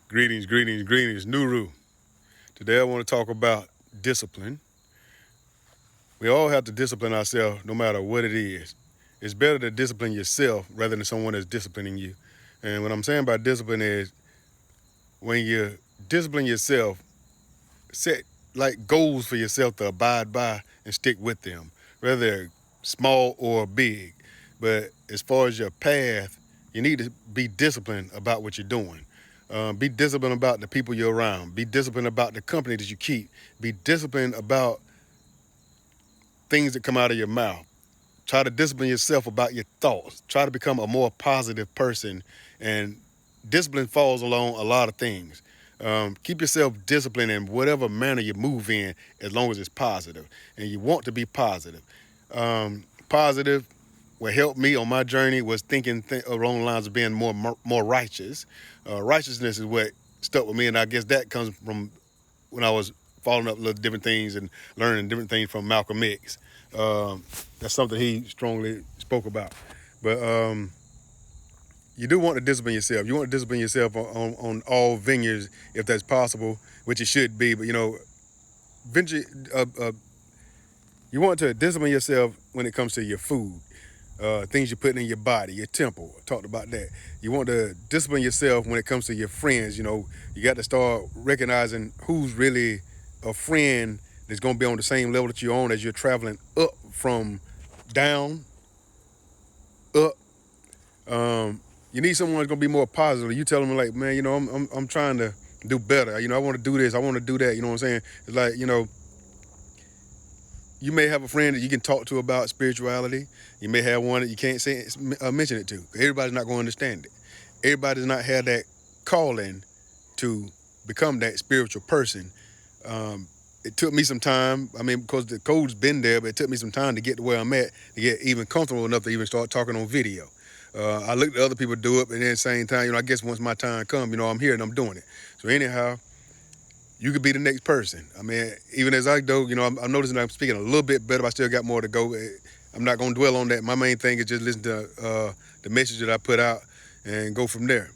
Greetings, greetings, greetings, Nuru. Today I want to talk about discipline. We all have to discipline ourselves no matter what it is. It's better to discipline yourself rather than someone that's disciplining you. And what I'm saying by discipline is when you discipline yourself, set like goals for yourself to abide by and stick with them, whether they're small or big. But as far as your path, you need to be disciplined about what you're doing. Be disciplined about the people you're around. Be disciplined about the company that you keep. Be disciplined about things that come out of your mouth. Try to discipline yourself about your thoughts. Try to become a more positive person. And discipline falls along a lot of things. Keep yourself disciplined in whatever manner you move in, as long as it's positive. And you want to be positive. Positive, what helped me on my journey was thinking along the lines of being more righteous. Righteousness is what stuck with me, and I guess that comes from when I was following up little different things and learning different things from Malcolm X. That's something he strongly spoke about. But you do want to discipline yourself. You want to discipline yourself on all vineyards if that's possible, which it should be. But venture, you want to discipline yourself when it comes to your food, things you're putting in your body, your temple. I talked about that. You want to discipline yourself when it comes to your friends. You got to start recognizing who's really a friend that's going to be on the same level that you're on as you're traveling up from down, up. You need someone that's gonna be more positive. You tell them like, man, I'm trying to do better. I want to do this. I want to do that. You know what I'm saying? It's like, you may have a friend that you can talk to about spirituality. You may have one that you can't mention it to. Everybody's not going to understand it. Everybody does not have that calling to become that spiritual person. It took me some time. Because the code's been there, but it took me some time to get to where I'm at, to get even comfortable enough to even start talking on video. I looked at other people do it, but then at the same time, I guess once my time comes, I'm here and I'm doing it. So anyhow, you could be the next person. Even as I go, I'm noticing I'm speaking a little bit better, but I still got more to go. I'm not going to dwell on that. My main thing is just listen to the message that I put out and go from there.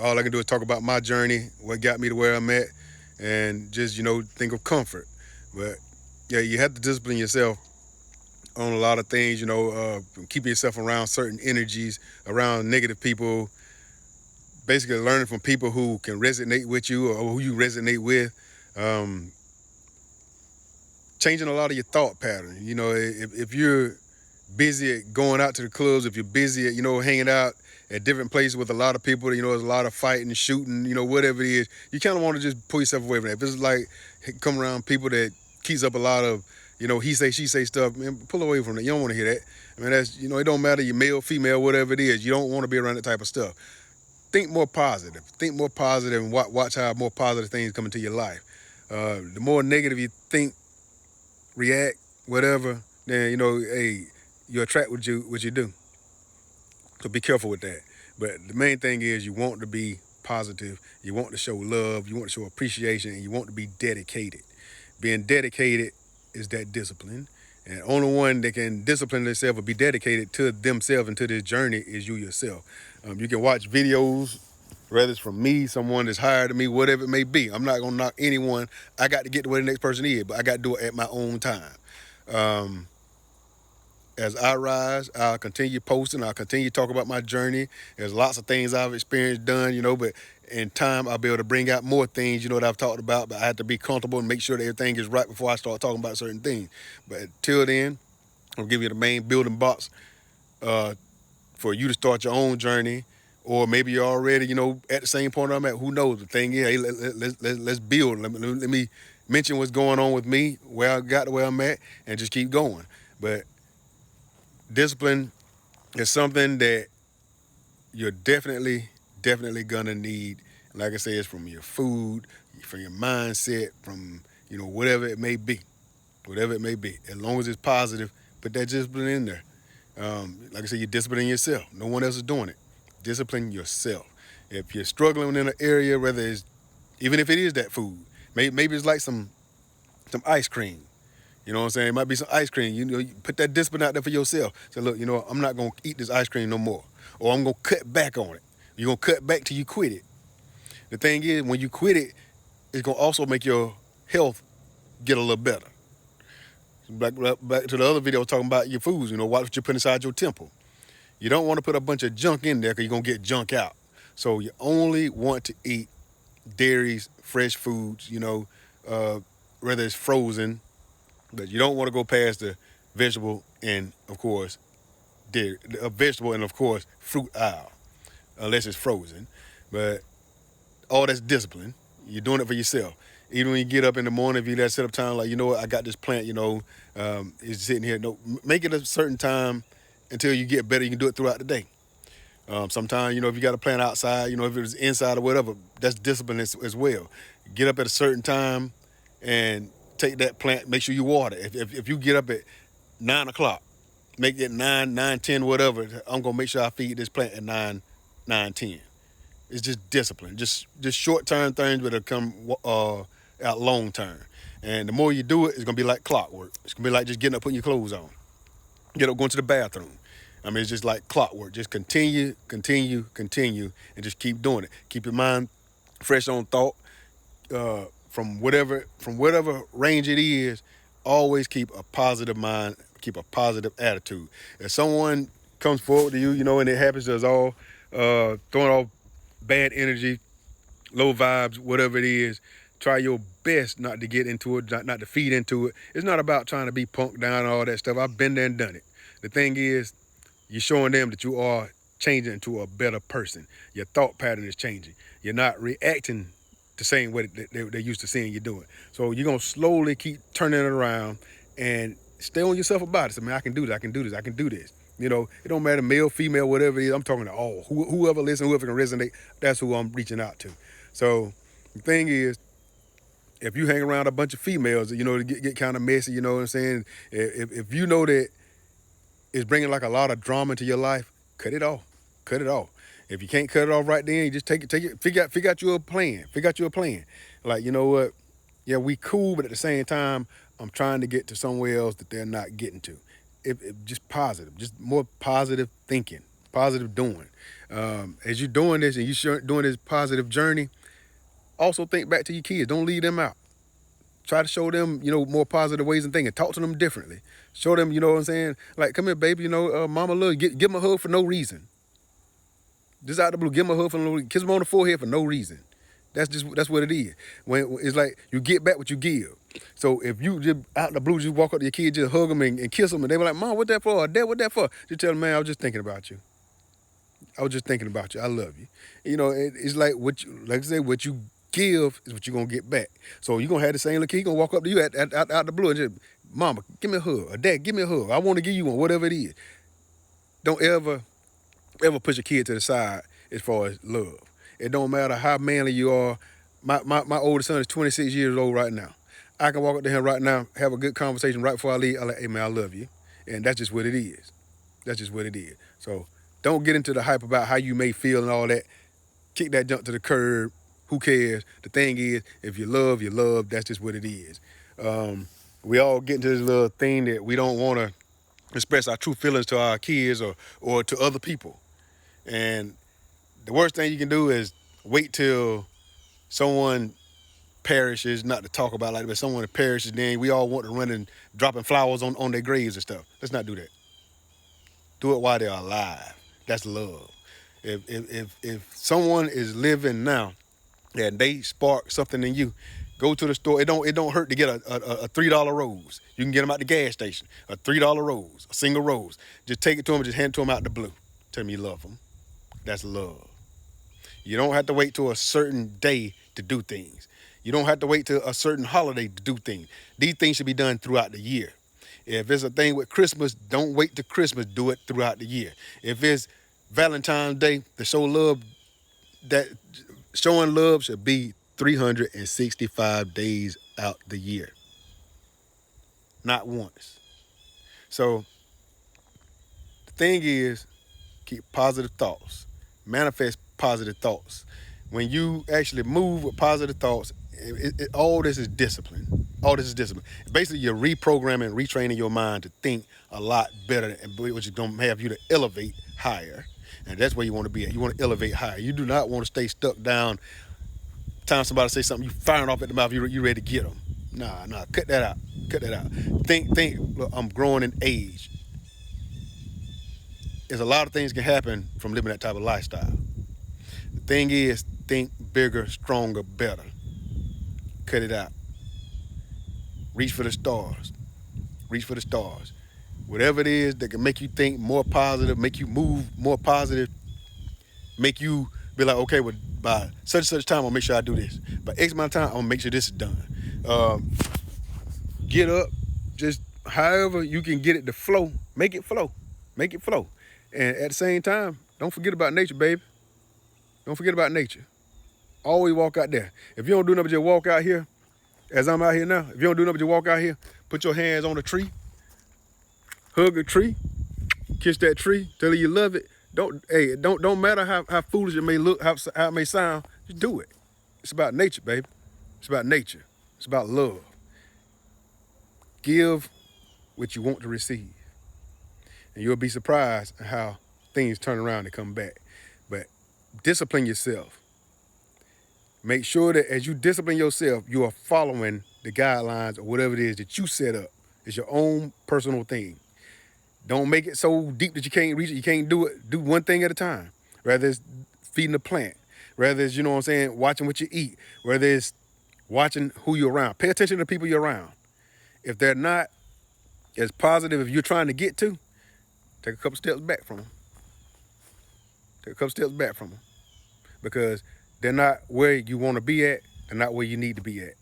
All I can do is talk about my journey, what got me to where I'm at, and just, think of comfort. But yeah, you have to discipline yourself on a lot of things, keeping yourself around certain energies, around negative people, basically learning from people who can resonate with you or who you resonate with, changing a lot of your thought pattern. If you're busy at going out to the clubs, if you're busy at, hanging out at different places with a lot of people, there's a lot of fighting, shooting, whatever it is, you kind of want to just pull yourself away from that. If it's like come around people that keeps up a lot of, he say, she say stuff, man, pull away from that. You don't want to hear that. That's, it don't matter, you're male, female, whatever it is. You don't want to be around that type of stuff. Think more positive. Think more positive and watch how more positive things come into your life. The more negative you think, react, whatever, then, hey, you attract what you do. So be careful with that. But the main thing is you want to be positive, you want to show love, you want to show appreciation, and you want to be dedicated. Being dedicated is that discipline. And only one that can discipline themselves or be dedicated to themselves and to this journey is you yourself. You can watch videos, whether it's from me, someone that's higher than me, whatever it may be. I'm not going to knock anyone. I got to get to where the next person is, but I got to do it at my own time. As I rise, I'll continue posting. I'll continue to talk about my journey. There's lots of things I've experienced, done, but in time, I'll be able to bring out more things, that I've talked about. But I have to be comfortable and make sure that everything is right before I start talking about certain things. But until then, I'll give you the main building blocks for you to start your own journey. Or maybe you're already, at the same point I'm at. Who knows? The thing is, hey, let's build. Let me mention what's going on with me, where I got to where I'm at, and just keep going. But discipline is something that you're definitely gonna need. Like I say, it's from your food, from your mindset, from whatever it may be, As long as it's positive, put that discipline in there. Like I said, you're disciplining yourself. No one else is doing it. Discipline yourself. If you're struggling in an area, whether it's even if it is that food, maybe it's like some ice cream. You know what I'm saying? It might be some ice cream. You put that discipline out there for yourself. Say, look, I'm not going to eat this ice cream no more. Or I'm going to cut back on it. You're going to cut back till you quit it. The thing is, when you quit it, it's gonna also make your health get a little better. Back to the other video talking about your foods. Watch what you put inside your temple. You don't want to put a bunch of junk in there because you're gonna get junk out. So you only want to eat dairies, fresh foods. Whether it's frozen, but you don't want to go past the vegetable and of course dairy, a vegetable and of course fruit aisle, unless it's frozen. But all that's discipline. You're doing it for yourself. Even when you get up in the morning, if you let set up time, like, you know what, I got this plant, it's sitting here. No, make it a certain time until you get better. You can do it throughout the day. Sometimes, if you got a plant outside, if it's inside or whatever, that's discipline as well. Get up at a certain time and take that plant, make sure you water. If you get up at 9 o'clock, make it 9:10, whatever, I'm going to make sure I feed this plant at 9:10. It's just discipline, just short-term things that'll come out long-term. And the more you do it, it's going to be like clockwork. It's going to be like just getting up, putting your clothes on. Get up, going to the bathroom. It's just like clockwork. Just continue, and just keep doing it. Keep your mind fresh on thought. From whatever range it is, always keep a positive mind, keep a positive attitude. If someone comes forward to you, and it happens to us all, throwing off bad energy, low vibes, whatever it is, try your best not to get into it, not to feed into it. It's not about trying to be punked down and all that stuff. I've been there and done it. The thing is, you're showing them that you are changing into a better person. Your thought pattern is changing. You're not reacting the same way that they're used to seeing you doing. So you're going to slowly keep turning it around and stay on yourself about it. So, man, I can do this, I can do this, I can do this. It don't matter, male, female, whatever it is. I'm talking to all. Whoever listens, whoever can resonate, that's who I'm reaching out to. So the thing is, if you hang around a bunch of females, to get kind of messy, you know what I'm saying? If you know that it's bringing like a lot of drama into your life, cut it off. Cut it off. If you can't cut it off right then, you just take it. Figure out your plan. Like, you know what? Yeah, we cool, but at the same time, I'm trying to get to somewhere else that they're not getting to. Just positive, just more positive thinking, positive doing. As you're doing this and you're doing this positive journey, also think back to your kids. Don't leave them out. Try to show them, more positive ways of thinking. Talk to them differently. Show them, you know what I'm saying? Like, come here, baby, mama love you. Give them a hug for no reason. Just out the blue, give them a hug for no reason. Kiss them on the forehead for no reason. That's what it is. When it's like you get back what you give. So if you just out the blue, just walk up to your kid, just hug them and kiss them, and they were like, "Mom, what that for? Or Dad, what that for?" Just tell them, "Man, I was just thinking about you. I was just thinking about you. I love you." It's like what you give is what you're gonna get back. So you're gonna have the same little kid, he's gonna walk up to you out the blue and just, "Mama, give me a hug," or "Dad, give me a hug. I want to give you one," whatever it is. Don't ever push a kid to the side as far as love. It don't matter how manly you are. My oldest son is 26 years old right now. I can walk up to him right now, have a good conversation right before I leave. I'm like, "Hey, man, I love you." And that's just what it is. That's just what it is. So don't get into the hype about how you may feel and all that. Kick that junk to the curb. Who cares? The thing is, if you love, you love. That's just what it is. We all get into this little thing that we don't want to express our true feelings to our kids or to other people. And the worst thing you can do is wait till someone perishes, not to talk about like that, but someone perishes, then we all want to run and dropping flowers on their graves and stuff. Let's not do that. Do it while they're alive. That's love. If someone is living now and they spark something in you, go to the store. It don't hurt to get a $3 rose. You can get them at the gas station. A $3 rose, a single rose. Just take it to them and just hand it to them out the blue. Tell them you love them. That's love. You don't have to wait till a certain day to do things. You don't have to wait till a certain holiday to do things. These things should be done throughout the year. If it's a thing with Christmas, don't wait till Christmas. Do it throughout the year. If it's Valentine's Day, to show love, that showing love should be 365 days out the year. Not once. So the thing is, keep positive thoughts. Manifest positive thoughts. When you actually move with positive thoughts, all this is discipline. All this is discipline. Basically, you're reprogramming, retraining your mind to think a lot better, which is going to have you to elevate higher. And that's where you want to be at. You want to elevate higher. You do not want to stay stuck down time somebody say something, you firing off at the mouth, you ready to get them. Nah, cut that out. Cut that out. Think, look, I'm growing in age. There's a lot of things can happen from living that type of lifestyle. The thing is, think bigger, stronger, better. Cut it out. Reach for the stars. Reach for the stars. Whatever it is that can make you think more positive, make you move more positive, make you be like, okay, well, by such and such time, I'll make sure I do this. By X amount of time, I'm gonna make sure this is done. Get up, just however you can get it to flow, make it flow. Make it flow. And at the same time, don't forget about nature, baby. Don't forget about nature. Always walk out there. If you don't do nothing but just walk out here, as I'm out here now, if you don't do nothing but just walk out here, put your hands on a tree, hug a tree, kiss that tree, tell her you love it. Don't matter how foolish it may look, how it may sound, just do it. It's about nature, baby. It's about nature. It's about love. Give what you want to receive. And you'll be surprised at how things turn around and come back. But discipline yourself. Make sure that as you discipline yourself, you are following the guidelines or whatever it is that you set up. It's your own personal thing. Don't make it so deep that you can't reach it. You can't do it. Do one thing at a time. Whether it's feeding a plant, whether it's, watching what you eat, whether it's watching who you're around. Pay attention to the people you're around. If they're not as positive as you're trying to get to, take a couple steps back from them. Take a couple steps back from them. Because they're not where you want to be at. They're not where you need to be at.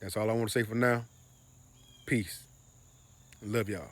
That's all I want to say for now. Peace. Love y'all.